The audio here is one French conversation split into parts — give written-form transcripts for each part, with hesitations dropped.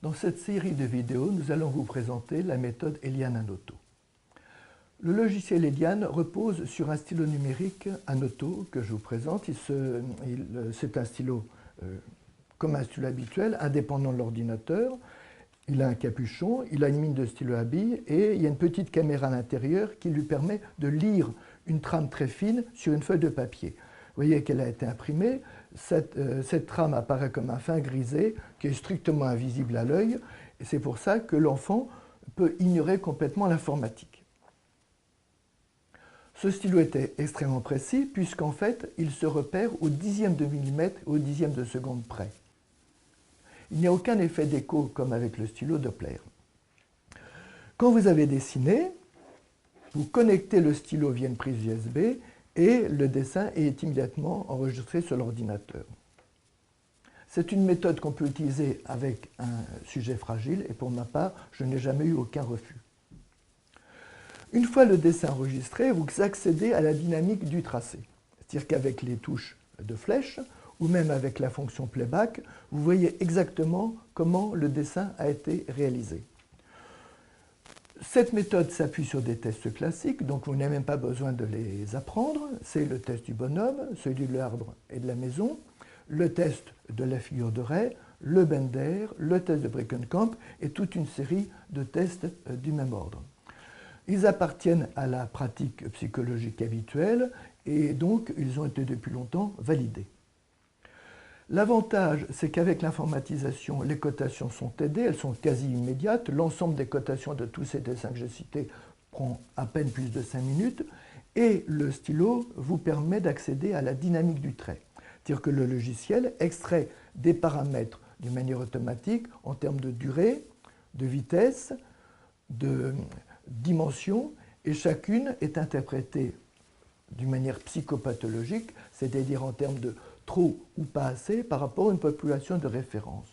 Dans cette série de vidéos, nous allons vous présenter la méthode Eliane Anoto. Le logiciel Eliane repose sur un stylo numérique Anoto que je vous présente. C'est un stylo comme un stylo habituel, indépendant de l'ordinateur. Il a un capuchon, il a une mine de stylo à billes et il y a une petite caméra à l'intérieur qui lui permet de lire une trame très fine sur une feuille de papier. Vous voyez qu'elle a été imprimée. Cette trame apparaît comme un fin grisé qui est strictement invisible à l'œil. Et c'est pour ça que l'enfant peut ignorer complètement l'informatique. Ce stylo était extrêmement précis puisqu'en fait, il se repère au dixième de millimètre et au dixième de seconde près. Il n'y a aucun effet d'écho comme avec le stylo Doppler. Quand vous avez dessiné, vous connectez le stylo via une prise USB et le dessin est immédiatement enregistré sur l'ordinateur. C'est une méthode qu'on peut utiliser avec un sujet fragile et pour ma part, je n'ai jamais eu aucun refus. Une fois le dessin enregistré, vous accédez à la dynamique du tracé. C'est-à-dire qu'avec les touches de flèche ou même avec la fonction playback, vous voyez exactement comment le dessin a été réalisé. Cette méthode s'appuie sur des tests classiques, donc vous n'avez même pas besoin de les apprendre. C'est le test du bonhomme, celui de l'arbre et de la maison, le test de la figure de Ray, le Bender, le test de Brekenkamp et toute une série de tests du même ordre. Ils appartiennent à la pratique psychologique habituelle et donc ils ont été depuis longtemps validés. L'avantage, c'est qu'avec l'informatisation, les cotations sont aidées, elles sont quasi immédiates. L'ensemble des cotations de tous ces dessins que j'ai cités prend à peine plus de 5 minutes et le stylo vous permet d'accéder à la dynamique du trait. C'est-à-dire que le logiciel extrait des paramètres d'une manière automatique en termes de durée, de vitesse, de dimension et chacune est interprétée d'une manière psychopathologique, c'est-à-dire en termes de trop ou pas assez par rapport à une population de référence.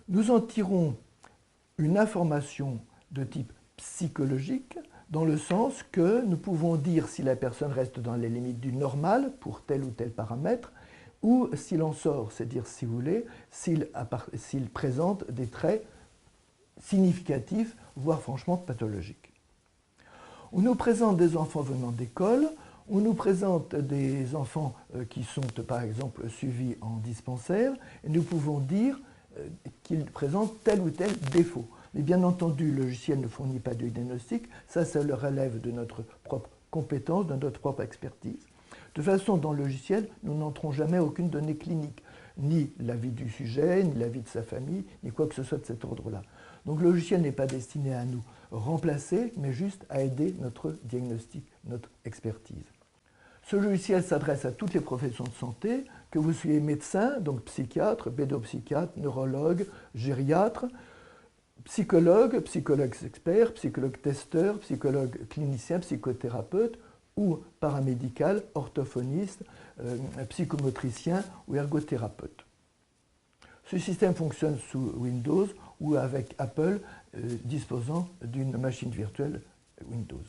Nous en tirons une information de type psychologique dans le sens que nous pouvons dire si la personne reste dans les limites du normal pour tel ou tel paramètre ou s'il en sort, c'est-à-dire si vous voulez, s'il présente des traits significatifs, voire franchement pathologiques. On nous présente des enfants venant d'école. On nous présente des enfants qui sont par exemple suivis en dispensaire et nous pouvons dire qu'ils présentent tel ou tel défaut. Mais bien entendu, le logiciel ne fournit pas de diagnostic, ça le relève de notre propre compétence, de notre propre expertise. De toute façon, dans le logiciel, nous n'entrons jamais aucune donnée clinique, ni l'avis du sujet, ni l'avis de sa famille, ni quoi que ce soit de cet ordre-là. Donc le logiciel n'est pas destiné à nous remplacer, mais juste à aider notre diagnostic, notre expertise. Ce logiciel s'adresse à toutes les professions de santé, que vous soyez médecin, donc psychiatre, pédopsychiatre, neurologue, gériatre, psychologue, psychologue expert, psychologue testeur, psychologue clinicien, psychothérapeute ou paramédical, orthophoniste, psychomotricien ou ergothérapeute. Ce système fonctionne sous Windows ou avec Apple disposant d'une machine virtuelle Windows.